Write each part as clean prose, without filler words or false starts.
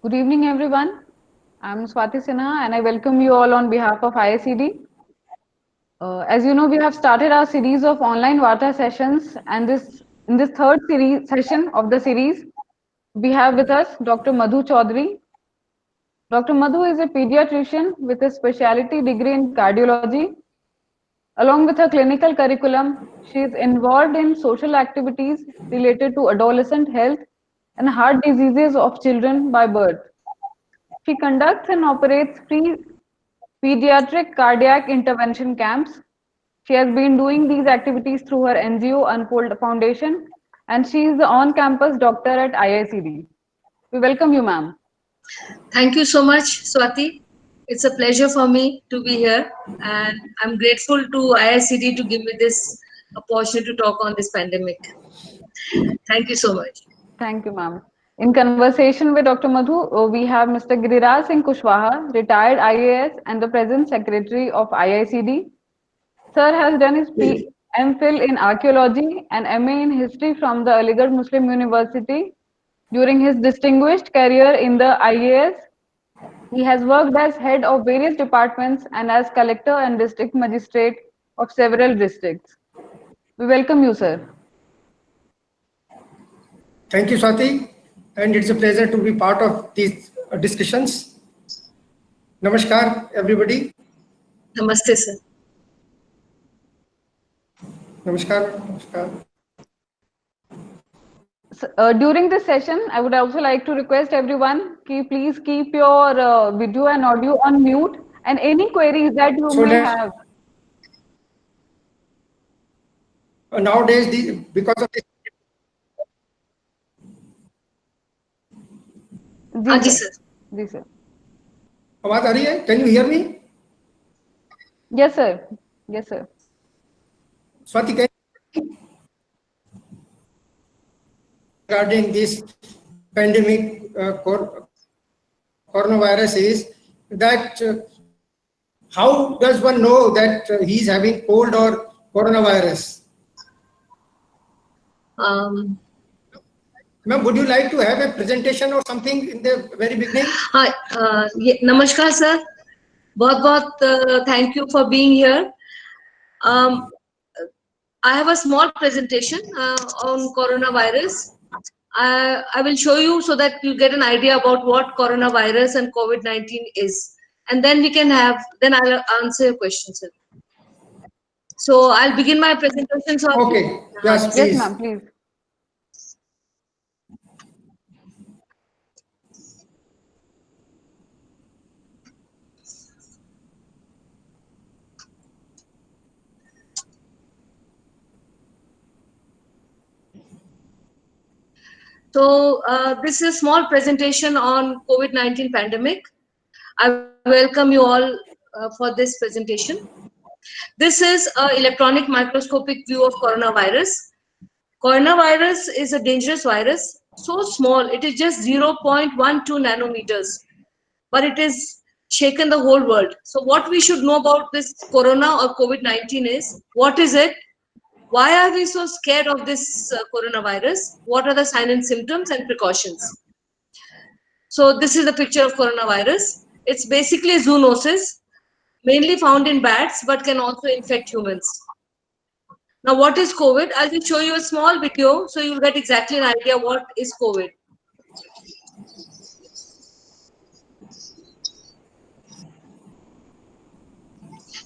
Good evening, everyone. I'm Swati Sinha, and I welcome you all on behalf of IICD. As you know, we have started our series of online Varta sessions, and this in this third series session of the series, we have with us Dr. Madhu Chaudhary. Dr. Madhu is a pediatrician with a specialty degree in cardiology. Along with her clinical curriculum, she is involved in social activities related to adolescent health and heart diseases of children by birth. She conducts and operates free pediatric cardiac intervention camps. She has been doing these activities through her NGO Unfold Foundation, and she is the on campus doctor at IICD. We welcome you, ma'am. Thank you so much, Swati. It's a pleasure for me to be here, and I'm grateful to IICD to give me this opportunity to talk on this pandemic. Thank you so much. Thank you, ma'am. In conversation with Dr. Madhu, we have Mr. Giriraj Singh Kushwaha, retired IAS and the present secretary of IICD. Sir has done his MPhil in archaeology and MA in history from the Aligarh Muslim University. During his distinguished career in the IAS, he has worked as head of various departments and as collector and district magistrate of several districts. We welcome you, sir. Thank you, Swati, and it's a pleasure to be part of these discussions. Namaskar, everybody. Namaste, sir. Namaskar. Namaskar. During this session, I would also like to request everyone, please keep your video and audio on mute and any queries that you So may have. Nowadays, because of this, Ji, sir. Ji sir. आवाज आ रही है? Can you hear me? Yes, sir. Yes, sir. Swati, can you regarding this pandemic coronavirus is that how does one know that he is having cold or coronavirus? Ma'am, would you like to have a presentation or something in the very beginning? Hi, namaskar, sir. बहुत thank you for being here. I have a small presentation on coronavirus. I will show you so that you get an idea about what coronavirus and COVID-19 is. And then I'll answer your questions, sir. So I'll begin my presentation. So Okay, yes, please. Yes, ma'am, please. So this is a small presentation on COVID-19 pandemic. I welcome you all for this presentation. This is an electronic microscopic view of coronavirus. Coronavirus is a dangerous virus, so small, it is just 0.12 nanometers, but it is shaken the whole world. So what we should know about this corona or COVID-19 is, what is it? Why are we so scared of this coronavirus? What are the signs and symptoms and precautions? So this is the picture of coronavirus. It's basically a zoonosis, mainly found in bats, but can also infect humans. Now, what is COVID? I'll just show you a small video so you'll get exactly an idea what is COVID.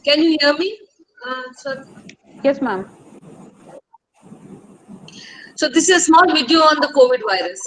Can you hear me? Sir? Yes, ma'am. So this is a small video on the COVID virus.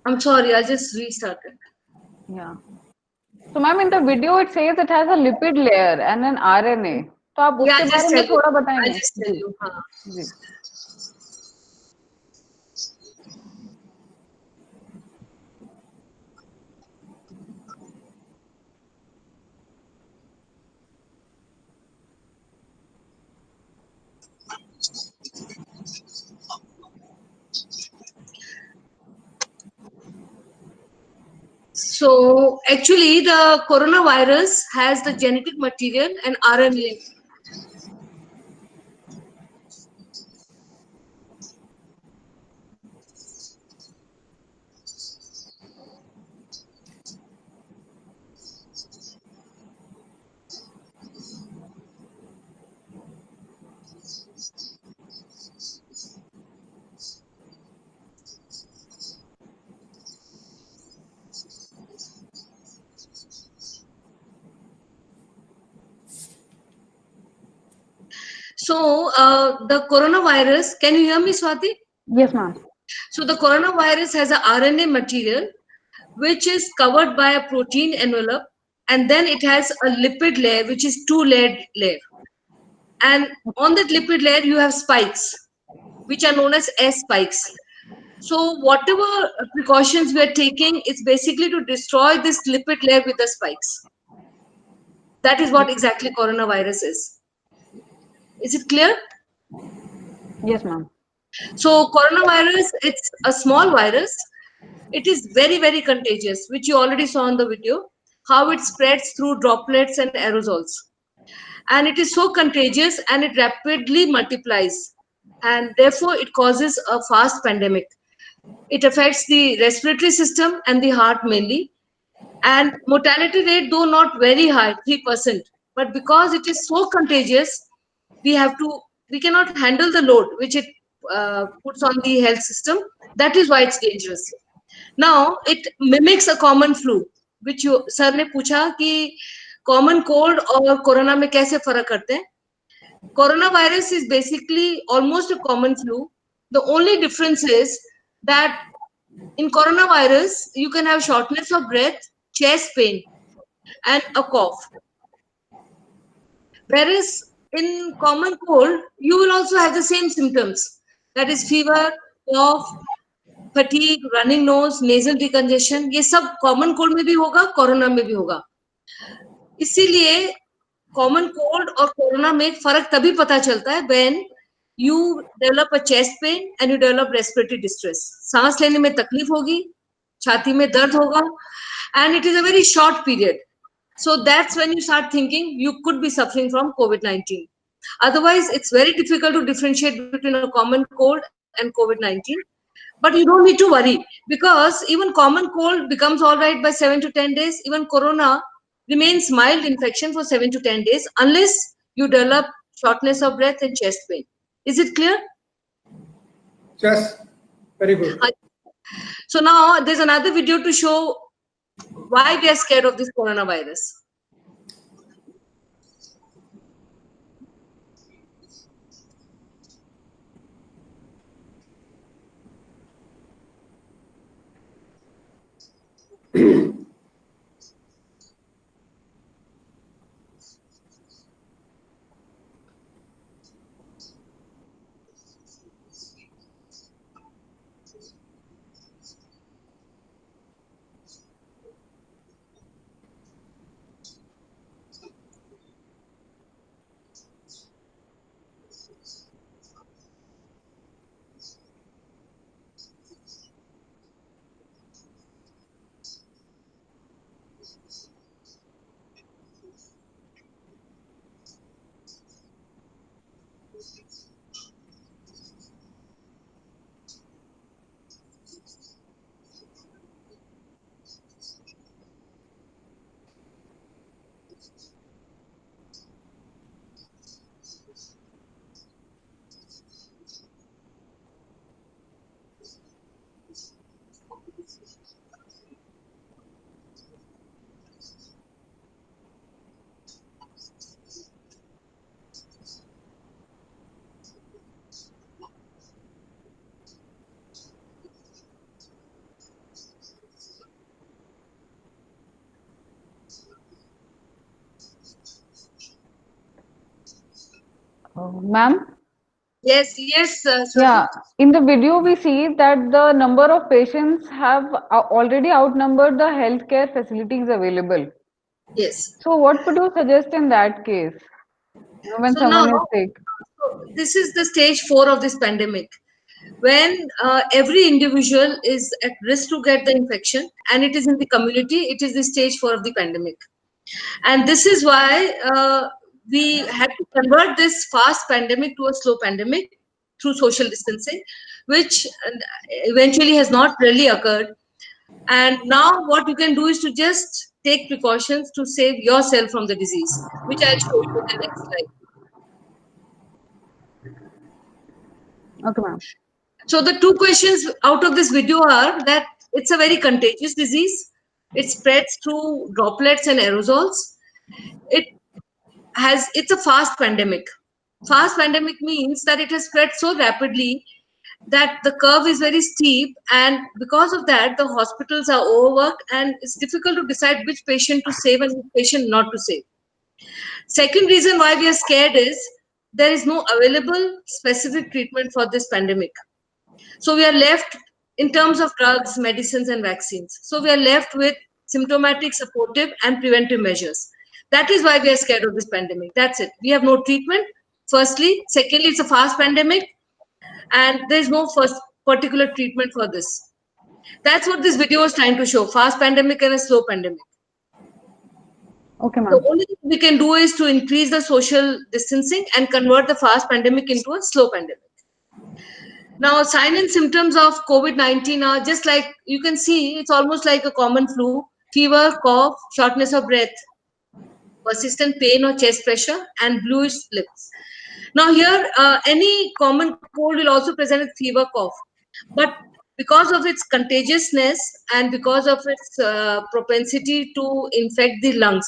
I'm sorry, I'll just restart it. Yeah. So ma'am, in the video it says it has a lipid layer and an RNA. तो आप Yeah, उसके I'll बारे just में tell you. थोड़ा I'll बताएंगे? just tell ji, you. Ji. So actually, the coronavirus has the genetic material and RNA. So the coronavirus, can you hear me, Swati? Yes ma'am. So the coronavirus has a RNA material which is covered by a protein envelope, and then it has a lipid layer which is two-layered layer. And on that lipid layer you have spikes which are known as S spikes. So whatever precautions we are taking is basically to destroy this lipid layer with the spikes. That is what exactly coronavirus is. Is it clear? Yes ma'am. So coronavirus, it's a small virus. It is very, very contagious, which you already saw in the video, how it spreads through droplets and aerosols. And it is so contagious and it rapidly multiplies. And therefore, it causes a fast pandemic. It affects the respiratory system and the heart mainly. And mortality rate, though not very high, 3%, but because it is so contagious, we cannot handle the load which it puts on the health system. That is why it's dangerous. Now it mimics a common flu, which you sir ने पूछा कि common cold और corona में कैसे फर्क करते हैं. Coronavirus is basically almost a common flu. The only difference is that in coronavirus you can have shortness of breath, chest pain, and a cough. Whereas in common cold, you will also have the same symptoms. That is fever, cough, fatigue, running nose, nasal decongestion. ये सब common cold में भी होगा, corona में भी होगा. इसीलिए common cold और कोरोना में फर्क तभी पता चलता है when you develop a chest pain and you develop respiratory distress. सांस लेने में तकलीफ होगी, छाती में दर्द होगा, and it is a very short period. So that's when you start thinking you could be suffering from COVID-19. Otherwise, it's very difficult to differentiate between a common cold and COVID-19. But you don't need to worry because even common cold becomes all right by 7 to 10 days. Even corona remains mild infection for 7 to 10 days unless you develop shortness of breath and chest pain. Is it clear? Yes, very good. So now there's another video to show why we are scared of this coronavirus. Ma'am? Yes, yes, Yeah, Swati. in the video we see that the number of patients have already outnumbered the healthcare facilities available. Yes. So what would you suggest in that case? When So now, someone is sick? this is the stage 4 of this pandemic, when every individual is at risk to get the infection, and it is in the community. It is the stage 4 of the pandemic, and this is why we had to convert this fast pandemic to a slow pandemic through social distancing, which eventually has not really occurred. And now what you can do is to just take precautions to save yourself from the disease, which I'll show you in the next slide. Okay, ma'am. So the two questions out of this video are that it's a very contagious disease. It spreads through droplets and aerosols. It it's a fast pandemic. Fast pandemic means that it has spread so rapidly that the curve is very steep, and because of that the hospitals are overworked and it's difficult to decide which patient to save and which patient not to save. Second reason why we are scared is there is no available specific treatment for this pandemic. So we are left, in terms of drugs, medicines, and vaccines. So we are left with symptomatic, supportive, and preventive measures. That is why we are scared of this pandemic. That's it. We have no treatment, firstly. Secondly, it's a fast pandemic, and there is no first particular treatment for this. That's what this video is trying to show, fast pandemic and a slow pandemic. Okay, The ma'am. only thing we can do is to increase the social distancing and convert the fast pandemic into a slow pandemic. Now, sign and symptoms of COVID-19 are just like you can see, it's almost like a common flu: fever, cough, shortness of breath, persistent pain or chest pressure, and bluish lips. Now, here, any common cold will also present with fever, cough. But because of its contagiousness and because of its propensity to infect the lungs,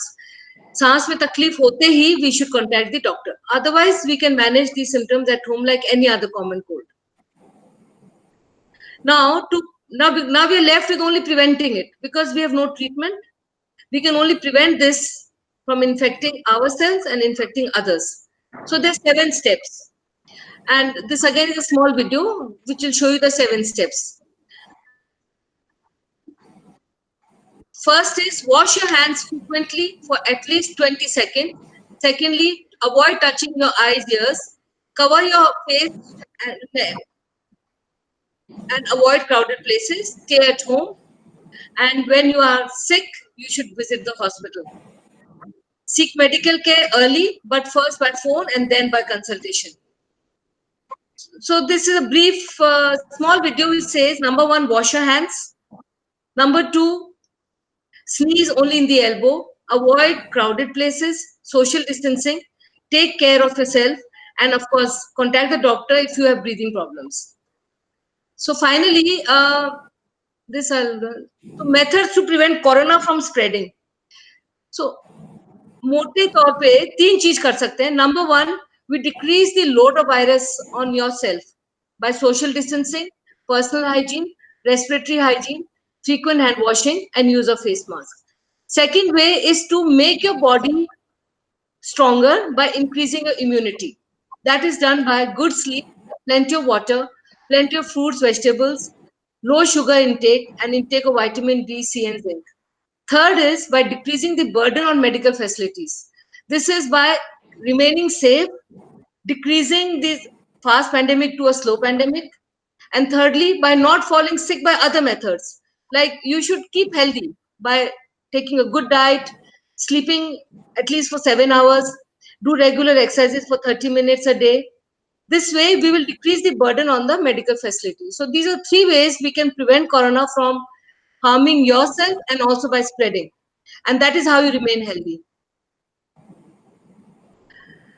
सांस में तकलीफ होते ही we should contact the doctor. Otherwise, we can manage these symptoms at home like any other common cold. Now we are left with only preventing it because we have no treatment. We can only prevent this from infecting ourselves and infecting others. So there's 7 steps. And this again is a small video which will show you the 7 steps. First is wash your hands frequently for at least 20 seconds. Secondly, avoid touching your eyes, ears. Cover your face and avoid crowded places. Stay at home. And when you are sick, you should visit the hospital. Seek medical care early, but first by phone and then by consultation. So this is a brief, small video which says, number 1, wash your hands. Number 2, sneeze only in the elbow. Avoid crowded places. Social distancing. Take care of yourself. And of course, contact the doctor if you have breathing problems. So finally, so methods to prevent corona from spreading. So मोटे तौर पे 3 चीज कर सकते हैं. Number 1, we decrease the load of virus on yourself by social distancing, personal hygiene, respiratory hygiene, frequent hand washing, and use of face mask. Second way is to make your body stronger by increasing your immunity. That is done by good sleep, plenty of water, plenty of fruits, vegetables, low sugar intake, and intake of vitamin D, C, and zinc. Third is by decreasing the burden on medical facilities. This is by remaining safe, decreasing this fast pandemic to a slow pandemic. And thirdly, by not falling sick by other methods. Like you should keep healthy by taking a good diet, sleeping at least for 7 hours, do regular exercises for 30 minutes a day. This way, we will decrease the burden on the medical facility. So these are 3 ways we can prevent corona from harming yourself and also by spreading. And that is how you remain healthy.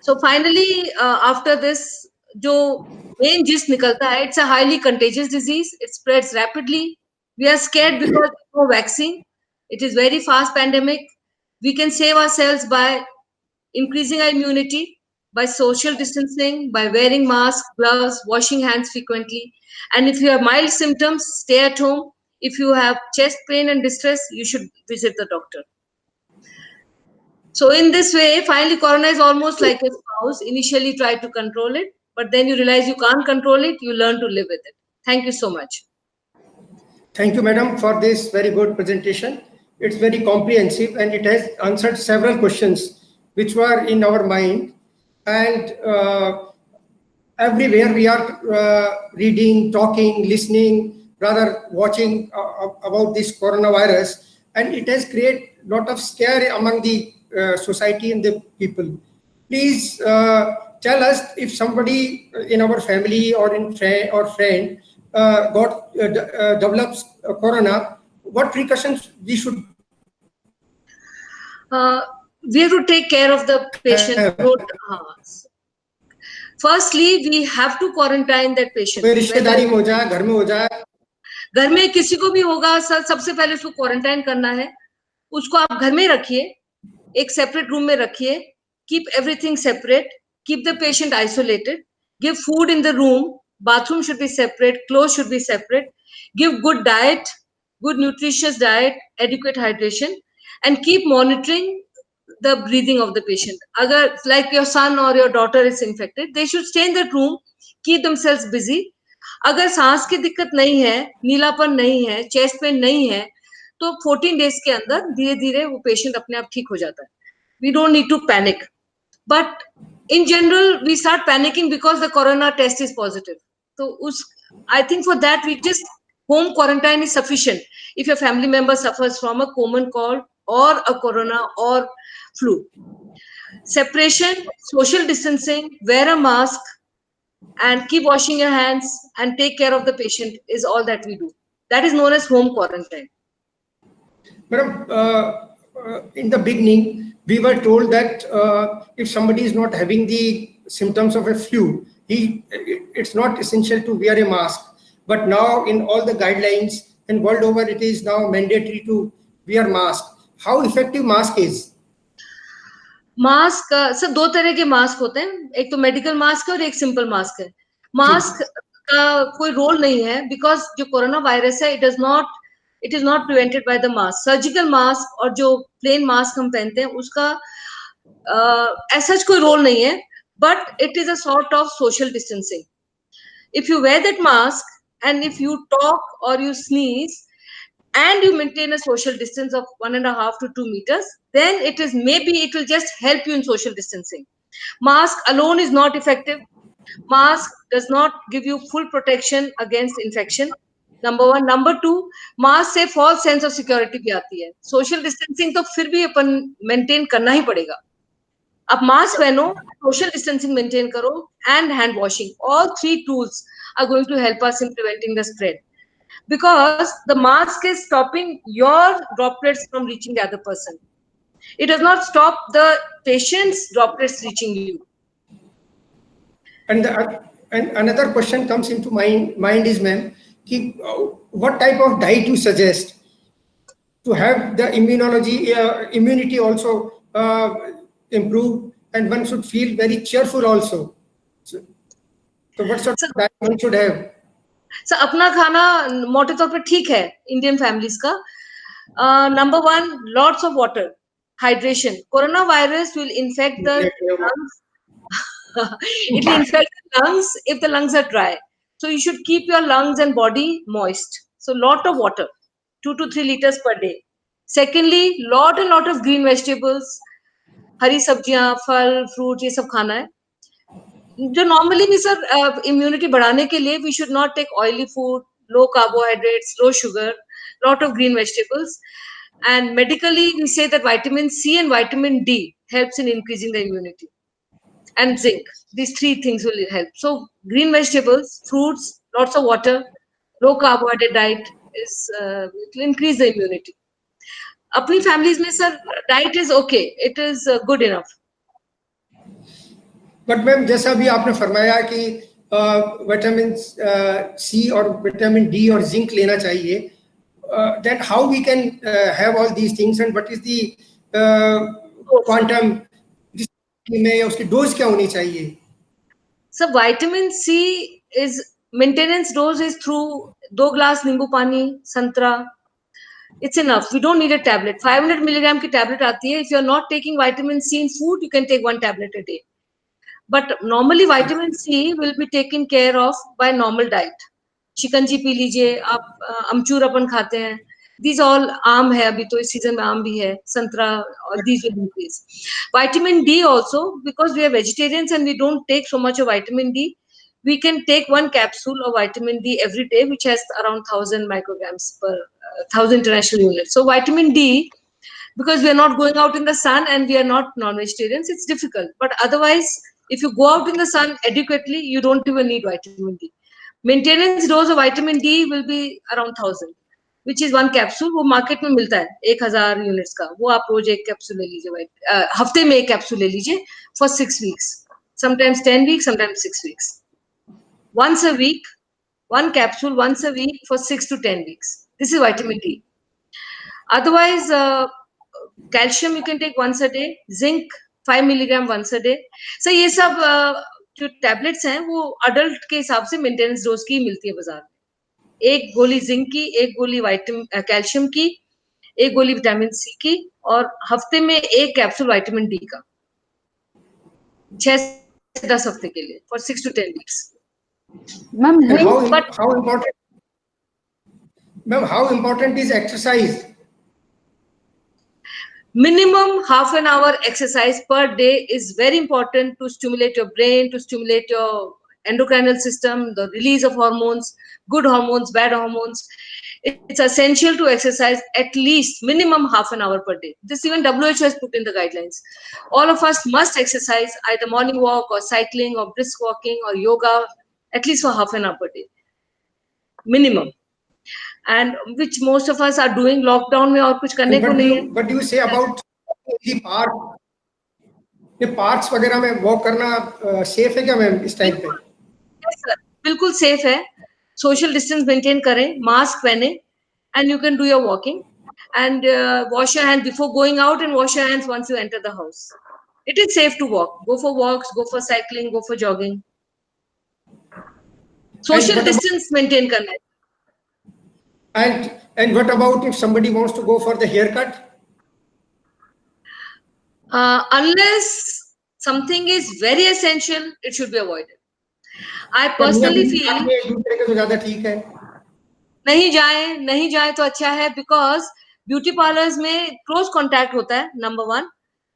So finally, after this, जो main gist निकलता है, it's a highly contagious disease. It spreads rapidly. We are scared because there's no vaccine. It is very fast pandemic. We can save ourselves by increasing our immunity, by social distancing, by wearing masks, gloves, washing hands frequently. And if you have mild symptoms, stay at home. If you have chest pain and distress, you should visit the doctor. So in this way, finally, corona is almost like a spouse. Initially, try to control it, but then you realize you can't control it. You learn to live with it. Thank you so much. Thank you, madam, for this very good presentation. It's very comprehensive and it has answered several questions which were in our mind. And everywhere we are reading, talking, listening, rather watching about this coronavirus, and it has created a lot of scare among the society and the people. Please tell us if somebody in our family or in friend develops corona, what precautions we should We have to take care of the patient. Firstly, we have to quarantine that patient. कोई रिश्तेदारी में हो जाए, घर में हो जाए, घर में किसी को भी होगा, सबसे पहले उसको क्वारंटाइन करना है. उसको आप घर में रखिए, एक सेपरेट रूम में रखिए. Keep everything separate. Keep the patient isolated. Give food in the room. Bathroom should be separate. Clothes should be separate. Give good diet, good nutritious diet, adequate hydration, and keep monitoring the breathing of the patient. Agar, like your son or your daughter is infected, they should stay in that room, keep themselves busy. अगर सांस की दिक्कत नहीं है, नीलापन नहीं है, chest pain नहीं है, तो 14 डेज के अंदर धीरे धीरे वो पेशेंट अपने आप ठीक हो जाता है. We don't need to panic. But in general, we start panicking because the corona test is positive. So I think for that, we just home quarantine is sufficient. If your family member suffers from a common cold or a corona or flu. Separation, social distancing, wear a mask, and keep washing your hands and take care of the patient is all that we do. That is known as home quarantine. Madam, in the beginning, we were told that if somebody is not having the symptoms of a flu, it's not essential to wear a mask. But now in all the guidelines and world over, it is now mandatory to wear mask. How effective mask is? Mask sir दो तरह के mask होते हैं, एक तो medical mask है और एक सिंपल मास्क है. मास्क का कोई रोल नहीं है बिकॉज जो कोरोना वायरस है it is not prevented by the mask. Surgical mask और जो प्लेन मास्क हम पहनते हैं उसका ऐसा कोई रोल नहीं है, but it is a sort of social distancing. If you wear that mask and if you talk or you sneeze and you maintain a social distance of 1.5 to 2 meters, then it will just help you in social distancing. Mask alone is not effective. Mask does not give you full protection against infection. Number one. Number two, mask से false sense of security भी आती है. Social distancing तो फिर भी अपन maintain करना ही पड़ेगा. अब mask पहनो, social distancing maintain करो, and hand washing. All three tools are going to help us in preventing the spread. Because the mask is stopping your droplets from reaching the other person. It does not stop the patient's droplets reaching you. And another question comes into mind is, ma'am, what type of diet you suggest to have the immunity also improve, and one should feel very cheerful also. So what sort of diet one should have? So, अपना खाना मोटे तौर पे ठीक है Indian families का. Number one, lots of water, hydration. Corona virus will infect the lungs. It will infect the lungs if the lungs are dry. So you should keep your lungs and body moist. So lot of water, 2 to 3 liters per day. Secondly, lot of green vegetables, हरी सब्जियां, फल, fruit, ये सब खाना है. जो normally भी sir immunity बढ़ाने के लिए we should not take oily food, low carbohydrates, low sugar, lot of green vegetables. And medically, we say that vitamin C and vitamin D helps in increasing the immunity. And zinc. These three things will help. So green vegetables, fruits, lots of water, low carbohydrate diet will increase the immunity. अपनी families में sir diet is okay. It is good enough. But ma'am जैसा भी आपने फरमाया कि vitamin C और vitamin D और zinc लेना चाहिए, then how we can have all these things, and what is the quantum में या उसकी डोज क्या होनी चाहिए? So vitamin C is maintenance dose is through 2 glass नींबू पानी, संतरा. It's enough. We don't need a tablet. 500 milligram की tablet आती है. If you're not taking vitamin C in food, you can take 1 tablet a day. But normally vitamin C will be taken care of by normal diet. Shikanji P लीजिए आप, अमचूर अपन खाते हैं. These all आम है, अभी तो इस सीजन में आम भी है, संतरा, और these will increase. Vitamin D also, because we are vegetarians and we don't take so much of vitamin D, we can take 1 capsule of vitamin D every day, which has around 1000 micrograms per 1000 international units. So vitamin D, because we are not going out in the sun and we are not non-vegetarians, it's difficult. But otherwise, if you go out in the sun adequately, you don't even need vitamin D. Maintenance dose of vitamin D will be around 1000, which is 1 capsule. वो market में मिलता है 1000 units का. वो आप रोज एक capsule ले लीजिए, हफ्ते में एक कैप्सूल ले लीजिए for 6 weeks, sometimes 10 weeks, sometimes 6 weeks. Once a week, 1 capsule once a week for 6 to 10 weeks. This is vitamin D. Otherwise, calcium you can take once a day, zinc 5 milligram once a day. So ये सब जो tablets हैं वो adult के हिसाब से maintenance dose की मिलती है बाजार में. एक गोली जिंक की, एक गोली कैल्शियम की, एक गोली विटामिन सी की, और हफ्ते में एक कैप्सूल विटामिन डी का 6 से 10 हफ्ते के लिए for 6 to 10 weeks. Ma'am, how important is exercise? Minimum half an hour exercise per day is very important to stimulate your brain, to stimulate your endocrinal system, the release of hormones, good hormones, bad hormones. It's essential to exercise at least minimum half an hour per day. This even WHO has put in the guidelines. All of us must exercise, either morning walk or cycling or brisk walking or yoga, at least for half an hour per day. Minimum. And which most of us are doing. Lockdown में और कुछ करने को नहीं है. What do you say about the park? ये parks वगैरह में walk करना safe है क्या मैम इस टाइम पे? Yes sir, बिल्कुल safe है. Social distance maintain करें, mask पहने, and you can do your walking. And wash your hands before going out and wash your hands once you enter the house. It is safe to walk. Go for walks, go for cycling, go for jogging. Social distance maintain करना है. And what about if somebody wants to go for the haircut? Unless something is very essential, it should be avoided. I personally feel नहीं जाए तो अच्छा है, because beauty parlors में close contact होता है. Number 1,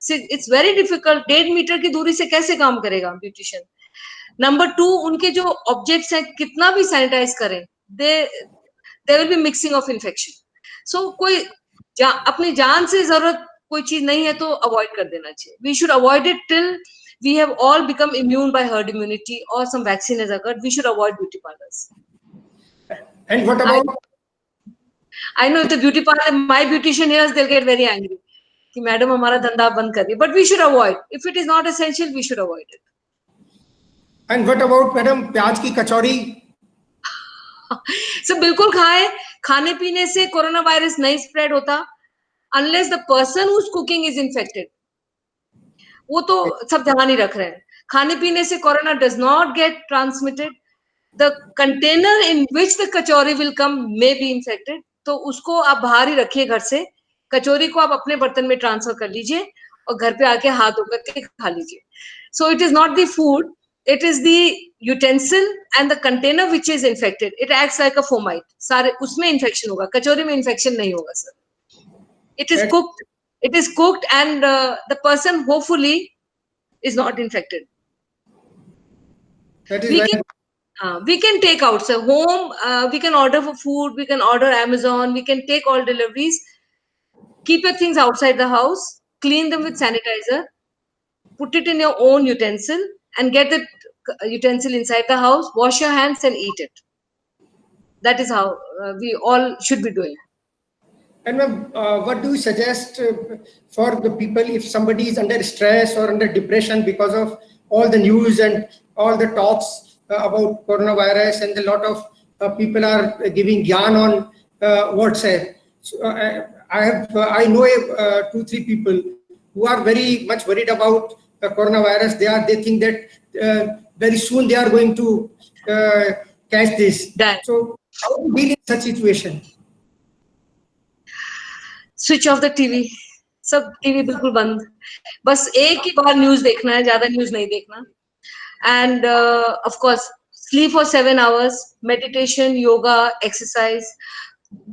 it's very difficult. 1.5 metre की दूरी से कैसे काम करेगा beautician? Number 2, उनके जो objects हैं कितना भी sanitize करें, there will be mixing of infection. So कोई अपनी जान से जरूरत कोई चीज नहीं है तो avoid कर देना चाहिए. We should avoid it till we have all become immune by herd immunity or some vaccine has occurred. We should avoid beauty parlors. And what about? I know if the beauty parlor, my beautician hears, they'll get very angry. कि madam हमारा धंधा बंद कर दिया. But we should avoid. If it is not essential, we should avoid it. And what about madam प्याज की कचौरी? So बिल्कुल खाएं. खाने पीने से कोरोना वायरस नहीं स्प्रेड होता unless the person who's cooking is infected. वो तो सब ध्यान ही रख रहे हैं. खाने पीने से corona does not get transmitted. The container in which the kachori will come may be infected. तो उसको आप बाहर ही रखिए घर से. कचौरी को आप अपने बर्तन में ट्रांसफर कर लीजिए और घर पे आके हाथ धो करके खा लीजिए. So it is not the food, it is the utensil and the container which is infected. It acts like a fomite. सारे उसमें infection होगा, कचौरी में infection नहीं होगा sir. It is cooked. It is cooked, and the person hopefully is not infected. We can take out, so home, we can order for food, we can order Amazon, we can take all deliveries. Keep your things outside the house, clean them with sanitizer, put it in your own utensil, and get the utensil inside the house, wash your hands and eat it. That is how we all should be doing. And what do you suggest for the people if somebody is under stress or under depression because of all the news and all the talks about coronavirus, and a lot of people are giving gyan on WhatsApp? So, I know 2-3 people who are very much worried about coronavirus. They think that very soon they are going to catch this. So how do you deal in such situation? Switch off the TV, सब TV बिल्कुल बंद, बस एक ही बार news देखना है, ज्यादा news नहीं देखना. And of course, sleep for 7 hours, meditation, yoga, exercise,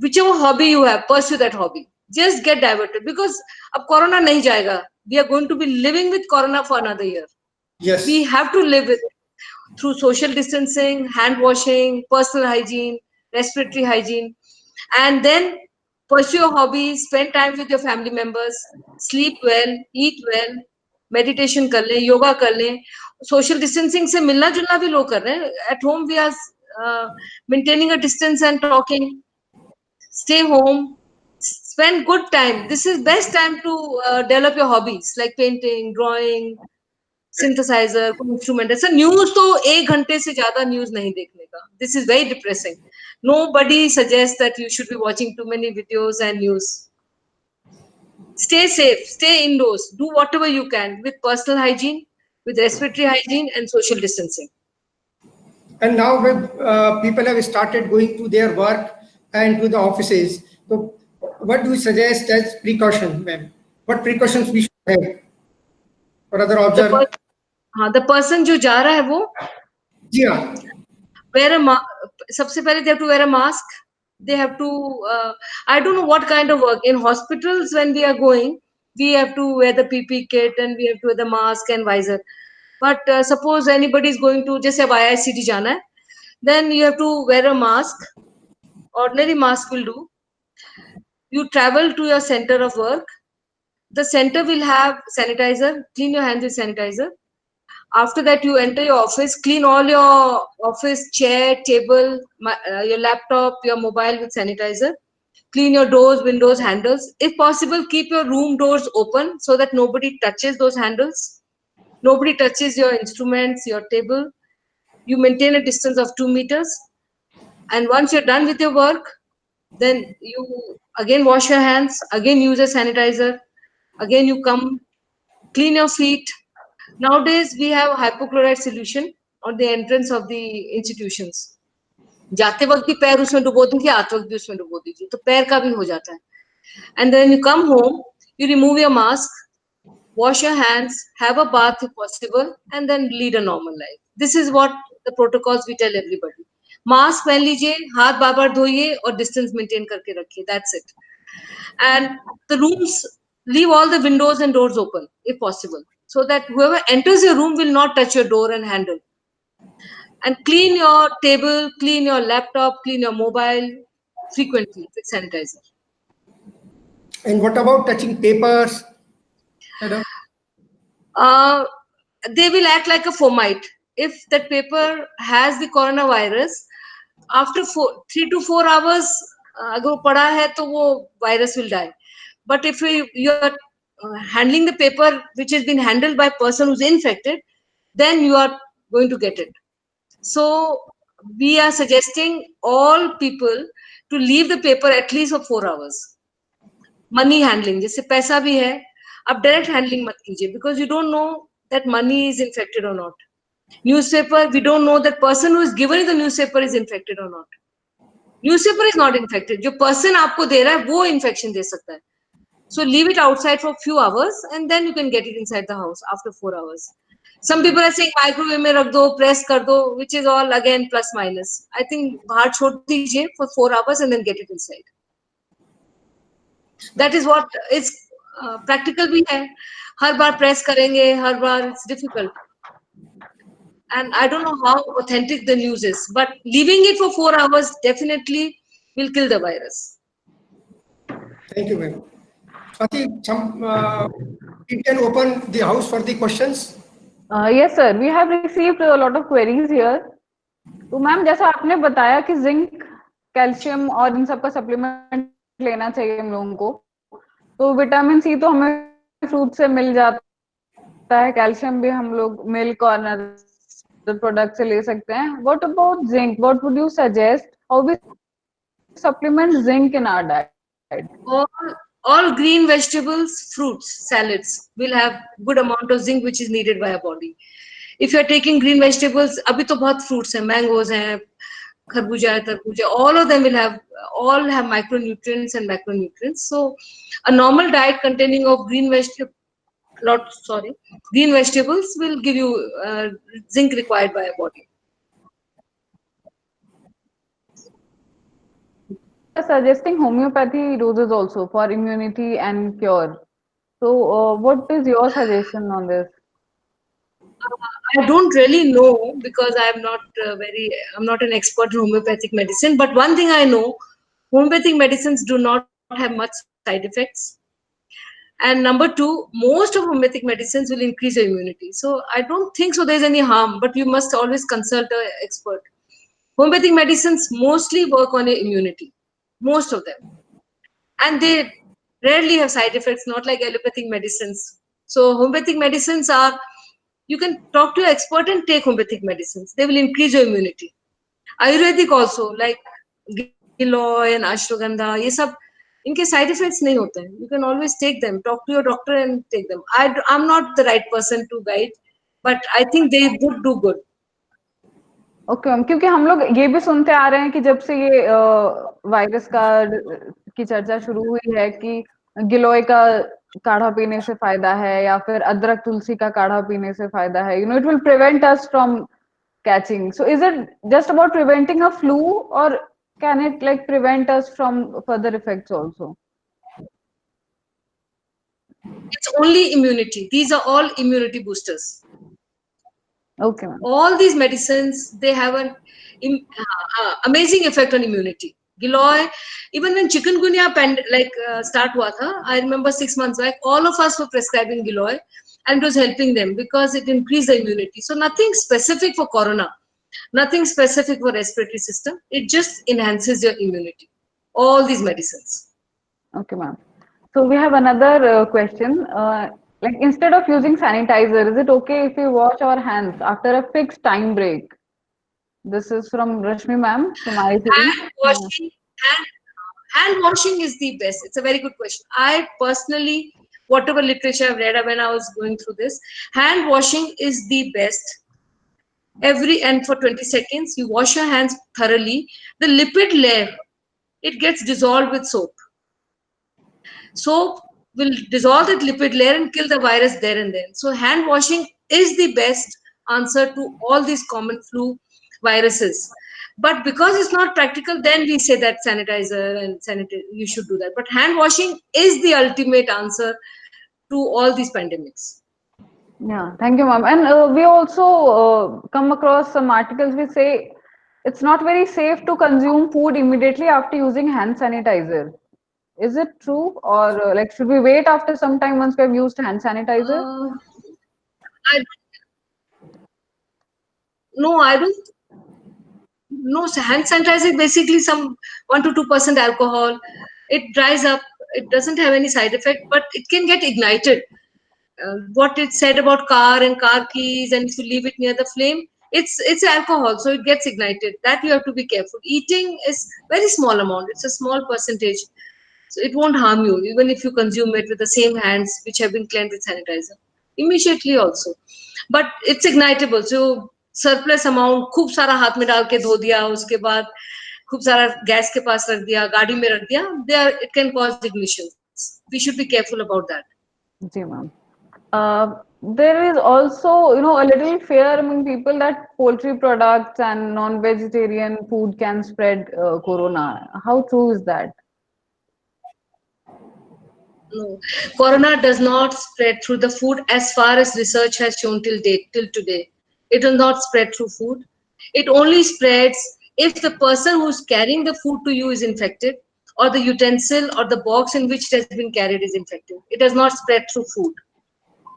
whichever hobby you have, pursue that hobby. Just get diverted, because अब corona नहीं जाएगा. We are going to be living with corona for another year. Yes. We have to live with it through social distancing, hand washing, personal hygiene, respiratory hygiene, and then pursue your hobbies, spend time with your family members, sleep well, eat well, meditation कर लें, योगा कर लें. Social distancing से मिलना जुलना भी लोग कर रहे हैं. At home we are maintaining a distance and talking. Stay home, spend good time. This is best time to develop your hobbies like painting, drawing, synthesizer, कोई इंस्ट्रूमेंट. ऐसा न्यूज तो 1 घंटे से ज्यादा न्यूज नहीं देखने का. This is very depressing. Nobody suggests that you should be watching too many videos and news. Stay safe, stay indoors, do whatever you can with personal hygiene, with respiratory hygiene and social distancing. And now when people have started going to their work and to the offices, so what do you suggest as precaution, ma'am? What precautions we should have or other observe? The person जो जा रहा है वो जी हाँ. wear a सबसे पहले they have to wear a mask. They have to I don't know what kind of work in hospitals. When we are going, we have to wear the PP kit and we have to wear the mask and visor. But suppose anybody is going to, जैसे अब IICT जाना है, then you have to wear a mask. Ordinary mask will do. You travel to your center of work. The center will have sanitizer. Clean your hands with sanitizer. After that, you enter your office, clean all your office chair, table, your laptop, your mobile with sanitizer. Clean your doors, windows, handles. If possible, keep your room doors open so that nobody touches those handles. Nobody touches your instruments, your table. You maintain a distance of 2 meters. And once you're done with your work, then you again wash your hands, again use a sanitizer. Again, you come, clean your feet. Nowadays, we have hypochlorite solution on the entrance of the institutions. जाते वक्त भी पैर उसमें डुबो दीजिए, आते वक्त भी उसमें डुबो दीजिए, तो पैर का भी हो जाता है. And then you come home, you remove your mask, wash your hands, have a bath if possible, and then lead a normal life. This is what the protocols we tell everybody. Mask पहन लीजिए, हाथ बार बार धोइए और distance maintain करके रखिए. That's it. And the rooms, leave all the windows and doors open if possible, so that whoever enters your room will not touch your door and handle. And clean your table, clean your laptop, clean your mobile frequently with sanitizer. And what about touching papers? Madam? They will act like a fomite. If that paper has the coronavirus, after 3 to 4 hours, अगर वो पड़ा है तो वो virus will die. But if you are handling the paper which has been handled by a person who's infected, then you are going to get it. So we are suggesting all people to leave the paper at least for 4 hours. Money handling, जैसे पैसा भी है, आप direct handling मत कीजिए, because you don't know that money is infected or not. Newspaper, we don't know that person who is given the newspaper is infected or not. Newspaper is not infected. जो person आपको दे रहा है वो infection दे सकता है. So leave it outside for a few hours and then you can get it inside the house after 4 hours. Some people are saying microwave में रख दो, press कर दो, which is all again plus minus. I think बाहर छोड़ दीजिए for 4 hours and then get it inside. That is what is practical भी है. हर बार press करेंगे, हर बार it's difficult. And I don't know how authentic the news is, but leaving it for 4 hours definitely will kill the virus. Thank you, ma'am. Swati, we can open the house for the questions. Yes, sir. We have received a lot of queries here. तो ma'am जैसा आपने बताया कि zinc, calcium और इन सब का supplement लेना चाहिए हम लोगों को, तो विटामिन सी तो हमें फ्रूट से मिल जाता है, कैल्शियम भी हम लोग मिल्क और प्रोडक्ट से ले सकते हैं. What about zinc? What would you suggest? How we supplement zinc in our diet? All green vegetables, fruits, salads will have good amount of zinc which is needed by our body. If you are taking green vegetables, अभी तो बहुत fruits हैं, mangoes हैं, kharbuja hai, tarbuja, all have micronutrients and macronutrients. So a normal diet containing of green vegetables will give you zinc required by your body. They are suggesting homeopathy doses also for immunity and cure. So, what is your suggestion on this? I don't really know because I'm not an expert in homeopathic medicine. But one thing I know, homeopathic medicines do not have much side effects. And number two, most of homeopathic medicines will increase your immunity. So I don't think so there's any harm, but you must always consult an expert. Homeopathic medicines mostly work on your immunity, most of them. And they rarely have side effects, not like allopathic medicines. So homeopathic medicines are, you can talk to your expert and take homeopathic medicines. They will increase your immunity. Ayurvedic also, like Giloy and Ashwagandha, ये सब इनके side effects नहीं होते हैं. You can always take them. Talk to your doctor and take them. I'm not the right person to guide, but I think they would do good. Okay ma'am, क्योंकि हम लोग ये भी सुनते आ रहे हैं कि जब से ये वायरस का की चर्चा शुरू हुई है कि गिलोय का काढ़ा पीने से फायदा है या फिर अदरक तुलसी का काढ़ा पीने से फायदा है, it will prevent us from catching. So is it just about preventing a flu, or can it like prevent us from further effects also? It's only immunity. These are all immunity boosters. Okay, ma'am. All these medicines, they have an amazing effect on immunity. Giloy, even when chikungunya start hua tha, I remember 6 months back, all of us were prescribing Giloy, and it was helping them because it increased the immunity. So nothing specific for corona, nothing specific for respiratory system. It just enhances your immunity. All these medicines. Okay, ma'am. So we have another question. Like instead of using sanitizer, is it okay if we wash our hands after a fixed time break? This is from Rashmi ma'am from ICD. Hand washing is the best. It's a very good question. I personally, whatever literature I've read when I was going through this, hand washing is the best. And for 20 seconds, you wash your hands thoroughly. The lipid layer, it gets dissolved with soap. Soap will dissolve that lipid layer and kill the virus there and then. So hand washing is the best answer to all these common flu viruses. But because it's not practical, then we say that sanitizer and you should do that. But hand washing is the ultimate answer to all these pandemics. Yeah, thank you, ma'am. And we also come across some articles which say it's not very safe to consume food immediately after using hand sanitizer. Is it true, or like should we wait after some time once we have used hand sanitizer? I don't. No, hand sanitizer is basically some 1 to 2% alcohol. It dries up. It doesn't have any side effect, but it can get ignited. What it said about car and car keys, and if you leave it near the flame, it's alcohol, so it gets ignited. That you have to be careful. Eating is very small amount. It's a small percentage, so it won't harm you even if you consume it with the same hands which have been cleansed with sanitizer immediately also. But it's ignitable, so surplus amount खूब सारा हाथ में डाल के धो दिया, उसके बाद खूब सारा गैस के पास रख दिया, गाड़ी में रख दिया, it can cause ignitions. We should be careful about that. Ji ma'am. There is also, a little fear among people that poultry products and non-vegetarian food can spread corona. How true is that? No, corona does not spread through the food as far as research has shown till today. It will not spread through food. It only spreads if the person who's carrying the food to you is infected, or the utensil or the box in which it has been carried is infected. It does not spread through food.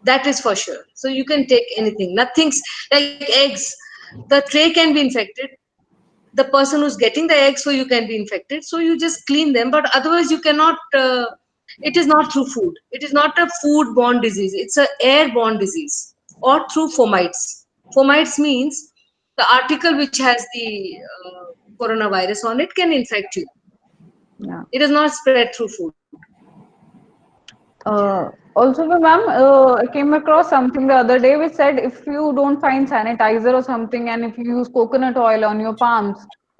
That is for sure. So you can take anything. Nothing's like eggs. The tray can be infected. The person who's getting the eggs for you can be infected. So you just clean them. But otherwise you cannot, it is not through food. It is not a food-borne disease. It's an airborne disease, or through fomites. Fomites means the article which has the coronavirus on it can infect you. Yeah. It does not spread through food. Also, ma'am, I came across something the other day which said if you don't find sanitizer or something, and if you use coconut oil on your palms,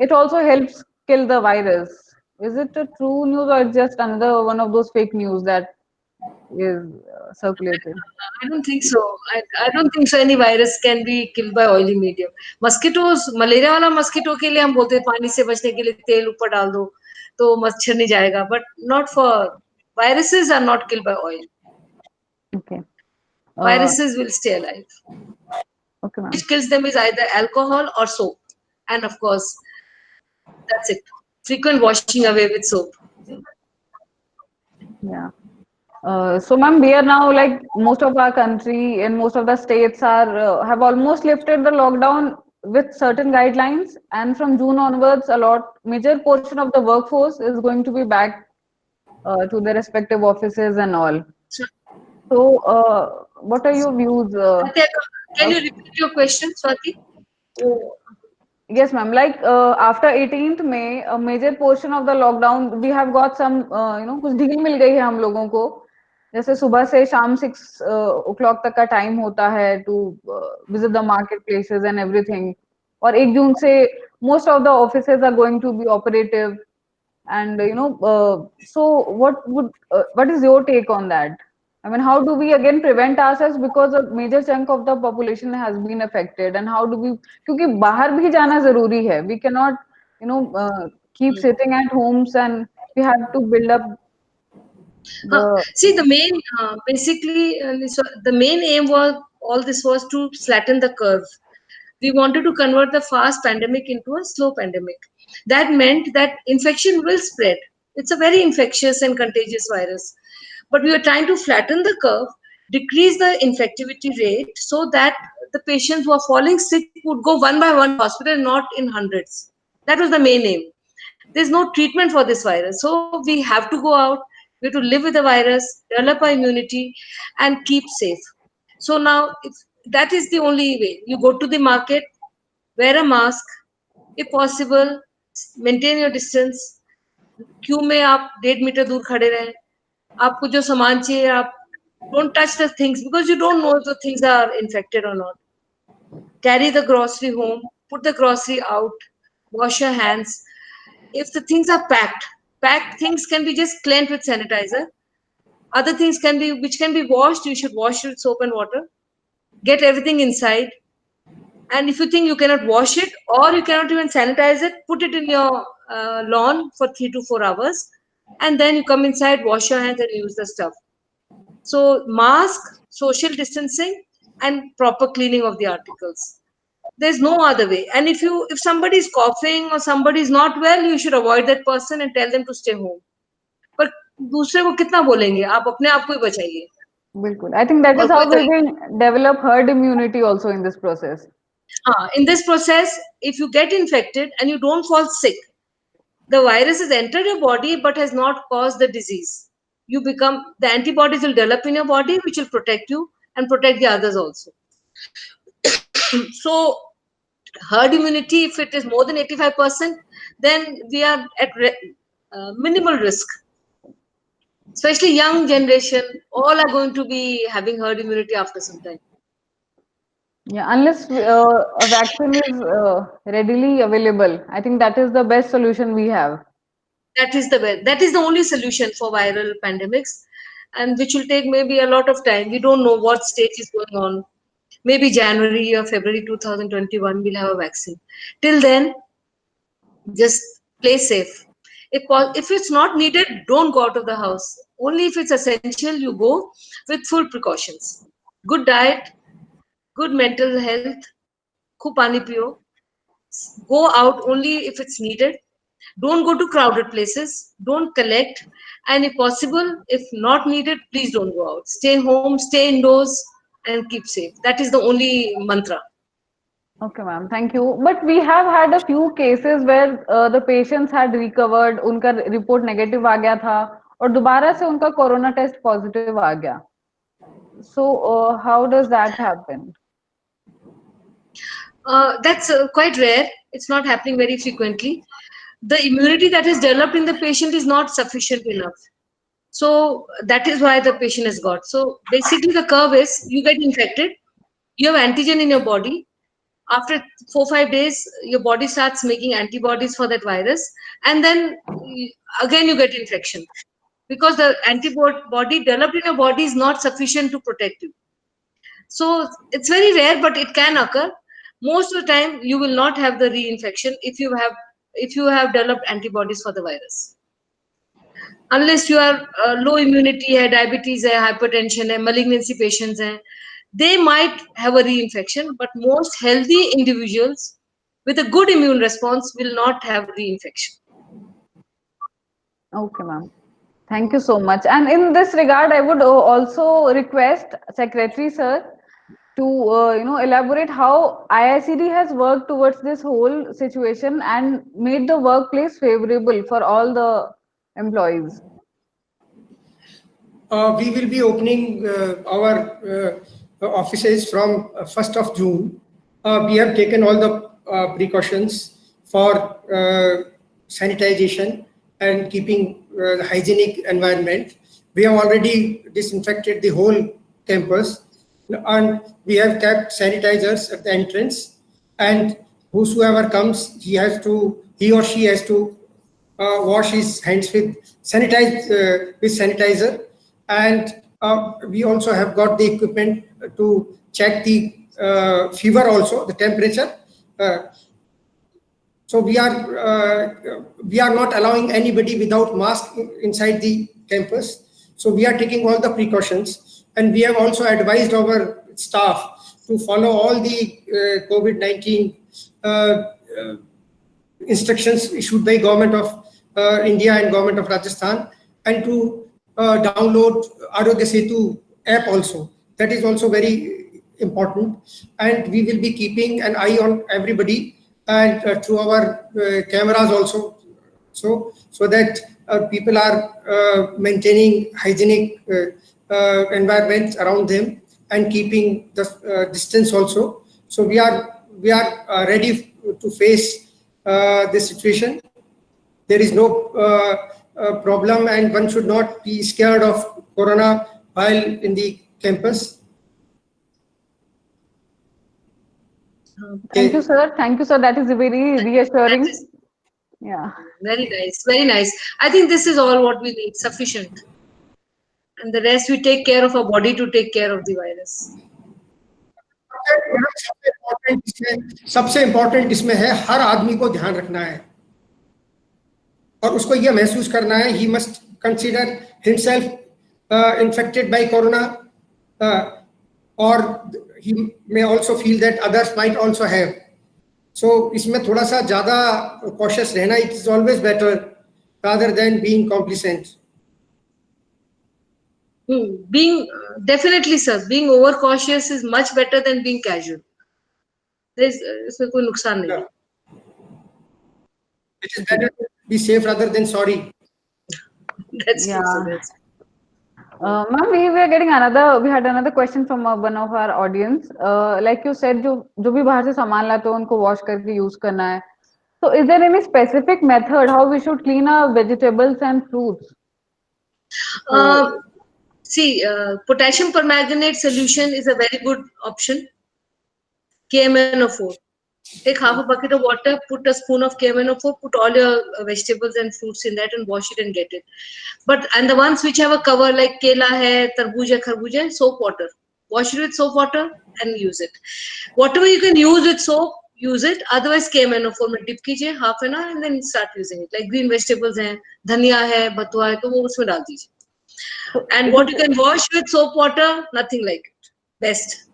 it also helps kill the virus. Is it a true news or it's just another one of those fake news that is circulated? I don't think so. I don't think so. Any virus can be killed by oily medium. Mosquitoes, malaria वाला mosquito के लिए हम बोलते हैं पानी से बचने के लिए तेल ऊपर डाल दो तो मच्छर नहीं जाएगा. But not for viruses are not killed by oil. Okay. Viruses will stay alive. Okay, ma'am. Which kills them is either alcohol or soap, and of course, that's it. Frequent washing away with soap. Yeah. So, ma'am, we are now like most of our country and most of the states are have almost lifted the lockdown with certain guidelines, and from June onwards, a lot major portion of the workforce is going to be back to their respective offices and all. So, what are your views? Can you repeat your question, Swati? Yes, ma'am. Like after 18th May, a major portion of the lockdown, we have got some, कुछ ढील मिल गई है हम लोगों को. जैसे सुबह से शाम 6 o'clock तक का टाइम होता है to visit the marketplaces and everything. और 1 जून से most of the offices are going to be operative. And so what is your take on that? I mean, how do we again prevent ourselves because a major chunk of the population has been affected, and how do we? क्योंकि बाहर भी जाना जरूरी है. We cannot, keep sitting at homes, and we have to build up the. See, the main basically the main aim was all this was to flatten the curve. We wanted to convert the fast pandemic into a slow pandemic. That meant that infection will spread. It's a very infectious and contagious virus. But we were trying to flatten the curve, decrease the infectivity rate so that the patients who are falling sick would go one by one to hospital, not in hundreds. That was the main aim. There's no treatment for this virus. So we have to go out, we have to live with the virus, develop our immunity, and keep safe. So now, if that is the only way. You go to the market, wear a mask, if possible, maintain your distance. Q में आप 1.5 metre दूर खड़े रहें. आपको जो सामान चाहिए आप don't touch the things because you don't know if the things are infected or not. Carry the grocery home, put the grocery out, wash your hands. If the things are packed things can be just cleansed with sanitizer. Other things which can be washed, you should wash it with soap and water. Get everything inside. And if you think you cannot wash it or you cannot even sanitize it, put it in your lawn for 3 to 4 hours. And then you come inside, wash your hands and use the stuff. So mask, social distancing, and proper cleaning of the articles. There's no other way. And if somebody is coughing or somebody is not well, you should avoid that person and tell them to stay home. पर दूसरे को कितना बोलेंगे? आप अपने आप को ही बचाइए. बिल्कुल. I think that is how we can develop herd immunity also in this process. In this process, if you get infected and you don't fall sick, the virus has entered your body but has not caused the disease. The antibodies will develop in your body, which will protect you and protect the others also. So, herd immunity, if it is more than 85%, then we are at minimal risk. Especially young generation, all are going to be having herd immunity after some time. Yeah, unless a vaccine is readily available, I think that is the best solution we have. That is the only solution for viral pandemics, and which will take maybe a lot of time. We don't know what stage is going on. Maybe January or February 2021 we'll have a vaccine. Till then, just play safe. If it's not needed, don't go out of the house. Only if it's essential, you go with full precautions. Good diet, good mental health, खूब पानी पियो. Go out only if it's needed. Don't go to crowded places. Don't collect. And if possible, if not needed, please don't go out. Stay home, stay indoors, and keep safe. That is the only mantra. Okay, ma'am. Thank you. But we have had a few cases where the patients had recovered, उनका report negative आ गया था, और दोबारा से उनका corona test positive आ गया. So how does that happen? That's quite rare. It's not happening very frequently. The immunity that is developed in the patient is not sufficient enough. So that is why the patient has got. So basically the curve is you get infected, you have antigen in your body. after 4-5 days your body starts making antibodies for that virus, and then again you get infection because the antibody developed in your body is not sufficient to protect you. So it's very rare, but it can occur. Most of the time you will not have the reinfection if you have developed antibodies for the virus, unless you are low immunity hai, diabetes hai, hypertension hai, malignancy patients hai, they might have a reinfection, but most healthy individuals with a good immune response will not have reinfection. Okay, ma'am. Thank you so much. And in this regard, I would also request Secretary Sir to elaborate how IICD has worked towards this whole situation and made the workplace favorable for all the employees. We will be opening our offices from 1st of June. We have taken all the precautions for sanitization and keeping the hygienic environment. We have already disinfected the whole campus, and we have kept sanitizers at the entrance, and whosoever comes, he or she has to wash his hands with sanitizer. And we also have got the equipment to check the fever, also the temperature. So we are not allowing anybody without mask inside the campus. So we are taking all the precautions, and we have also advised our staff to follow all the COVID-19 instructions issued by Government of India and Government of Rajasthan, and to download Arogya Setu app also. That is also very important, and we will be keeping an eye on everybody, and through our cameras also, so that people are maintaining hygienic environment around them and keeping the distance also. So we are ready to face this situation. There is no problem, and one should not be scared of corona while in the campus. Thank you, sir. Thank you, sir. That is very reassuring. Yeah. Very nice. Very nice. I think this is all what we need, sufficient. And the rest we take care of our body to take care of the virus. सबसे important इसमें है, हर आदमी को ध्यान रखना है और उसको यह महसूस करना है, he must consider himself infected by corona, or he may also feel that others might also have. So इसमें थोड़ा सा ज़्यादा cautious रहना, it is always better rather than being complacent. Being definitely, sir, being overcautious is much better than being casual. इसमें कोई नुकसान नहीं है. It is better to be safe rather than sorry. That's Yeah. true, sir. That's Ma'am, we had another question from one of our audience. Like you said, जो भी बाहर से सामान लाते हो उनको wash करके use करना है. So, is there any specific method how we should clean our vegetables and fruits? See, potassium permanganate solution is a very good option. KMNO4. Take half a bucket of water, put a spoon of KMNO4, put all your vegetables and fruits in that and wash it and get it. And the ones which have a cover like kela hai, tarbooj hai, kharbooj hai, soap water. Wash it with soap water and use it. Whatever you can use with soap, use it. Otherwise, KMNO4 में dip कीजिए half an hour and then start using it. Like green vegetables हैं, धनिया है, बथुआ है, तो वो उसमें डाल दीजिए. And what you can wash with soap water, nothing like it. Best.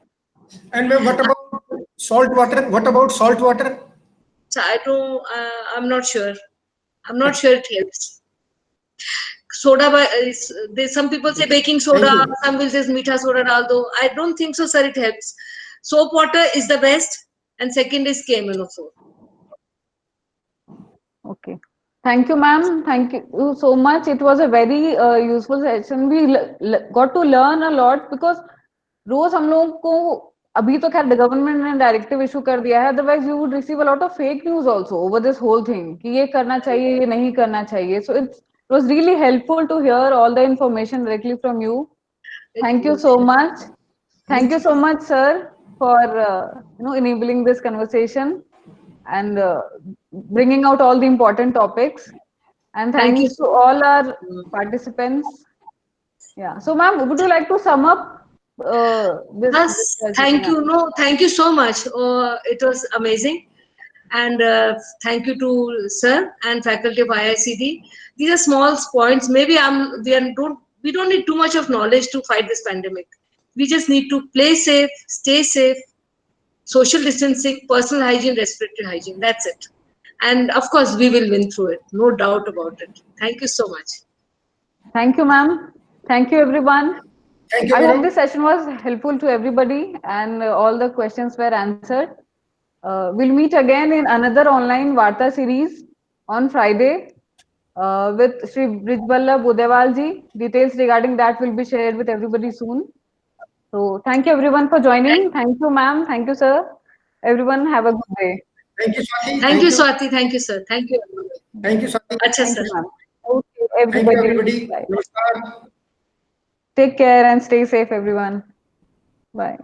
And what about salt water? What about salt water? So I'm not sure. I'm not sure it helps. Soda, some people say baking soda, some will say meetha soda dal do. I don't think so, sir, it helps. Soap water is the best, and second is KMNO4. Okay. Thank you, ma'am. Thank you so much. It was a very useful session. We got to learn a lot because रोज हम लोगों को अभी तो खैर government ने directive issue कर दिया है, otherwise you would receive a lot of fake news also over this whole thing कि ये करना चाहिए, ये नहीं करना चाहिए. So it was really helpful to hear all the information directly from you. Thank you so much. Thank you so much, sir. for enabling this conversation and bringing out all the important topics. And Thank you thanks to so all our much. participants. Yeah. So, ma'am, would you like to sum up this Yes, session? thank Yeah. you. No, thank you so much. It was amazing. And thank you to sir and faculty of IICD. These are small points. Maybe we don't need too much of knowledge to fight this pandemic. We just need to play safe, stay safe, social distancing, personal hygiene, respiratory hygiene. That's it. And of course, we will win through it. No doubt about it. Thank you so much. Thank you, ma'am. Thank you, everyone. Thank you, I hope this madam. session was helpful to everybody and all the questions were answered. We'll meet again in another online Varta series on Friday with Sri Brijballa Budewalji. Details regarding that will be shared with everybody soon. So thank you everyone for joining. Thank you, ma'am. Thank you, sir. Everyone have a good day. Thank you, Swati. Thank Thank you, you. Swati. Thank you, sir. Thank you. Thank you, Swati. Acha, Thank sir. you, ma'am. Okay, Thank you, everybody. everybody. Bye. Namaskar. Take care and stay safe, everyone. Bye.